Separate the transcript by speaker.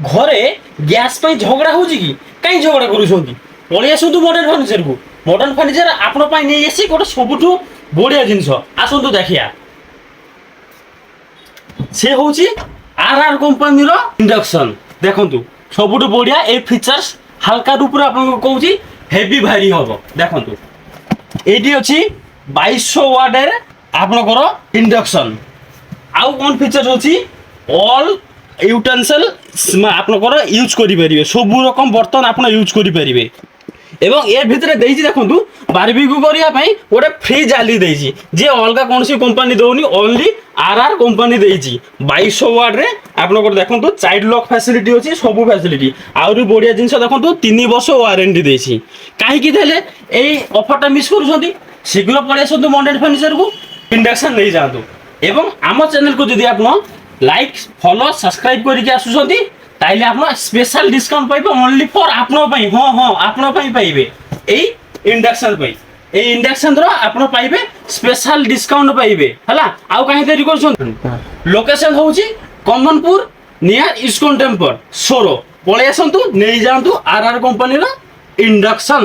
Speaker 1: ঘরে গ্যাস পাই ঝগড়া হଉଛି କି କାଇଁ ଝଗଡ଼ା କରୁଛନ୍ତି ପଳେଇ ଆସନ୍ତୁ ମଡର୍ନ ଫର୍ଣ୍ଣିଚରକୁ। ମଡର୍ନ ଫର୍ଣ୍ଣିଚର ଆପଣ ପାଇଁ ନେଇ ଆସିଛି ଗୋଟେ ସବୁଠୁ ବଢିଆ ଜିନିଷ। ଆସନ୍ତୁ ଦେଖିଆ। ସେ ହଉଛି RR କମ୍ପାନୀର ଇଣ୍ଡକ୍ସନ। ଦେଖନ୍ତୁ ସବୁଠୁ ବଢିଆ ଏ ଫିଚର୍ସ ହାଲକା ରୂପରେ ଆପଣଙ୍କୁ କହୁଛି ହେଭି ଭାରି ହବ। ଦେଖନ୍ତୁ ଏଇଠି ଅଛି 2200 ୱାଟରେ ଆପଣଙ୍କର ଇଣ୍ଡକ୍ସନ। ଆଉ କଣ ଫିଚର୍ସ ଅଛି ଅଲ୍ ୟୁଟେନ୍ସିଲ୍ ଆପଣଙ୍କର ୟୁଜ୍ କରିପାରିବେ। ସବୁ ରକମ ବର୍ତ୍ତନ ଆପଣ ୟୁଜ୍ କରିପାରିବେ। এবং এর ভিতরে ଦେଇଛି ଦେଖନ୍ତୁ ବାରବିକ୍ୟୁ କରିବା ପାଇଁ ଗୋଟେ ଫ୍ରି ଜାଲି ଦେଇଛି ଯେ ଅଲଗା କୌଣସି କମ୍ପାନୀ ଦଉନି। ଓନ୍ଲି RR କମ୍ପାନୀ ଦେଇଛି 2200 ୱାଟରେ ଆପଣଙ୍କର ଦେଖନ୍ତୁ ଚାଇଲ୍ଡ ଲକ୍ ଫ୍ୟାସିଲିଟି ଅଛି। ସବୁ ଫ୍ୟାସିଲିଟି ଆହୁରି ବଢିଆ ଜିନିଷ ଦେଖନ୍ତୁ 3 ବର୍ଷ ୱାରେଣ୍ଟି ଦେଇଛି। କାହିଁକି ଦେଲେ ଏଇ ଅଫରଟା ମିସ୍ କରୁଛନ୍ତି ଶୀଘ୍ର ପଳେଇ ଆସନ୍ତୁ ମଡର୍ନ ଫର୍ଣ୍ଣିଚରକୁ ଇଣ୍ଡକ୍ସନ ନେଇଯାଆନ୍ତୁ। ଏବଂ ଆମ ଚ୍ୟାନେଲକୁ ଯଦି ଆପଣ ଲାଇକ୍ ଫଲୋ ସବସ୍କ୍ରାଇବ କରିକି ଆସୁଛନ୍ତି তাইলে আপনার স্পেশাল ডিসকাউন্ট পাইবে অনলি ফর আপনার পাই। হ্যাঁ হ্যাঁ আপনার পাই পাইবে এই ইন্ডাকশন পাই। এই ইন্ডাকশন র আপনার পাইবে স্পেশাল ডিসকাউন্ট পাইবে হলা। আউ কাহি দেরি করছন লোকেশন হଉଛି কমনপুর নিয়ার ইস্কন টেম্পল সোরো। পলাই আসন্তু নেই যাଆନ୍ତୁ RR কোম্পানির ইন্ডাকশন।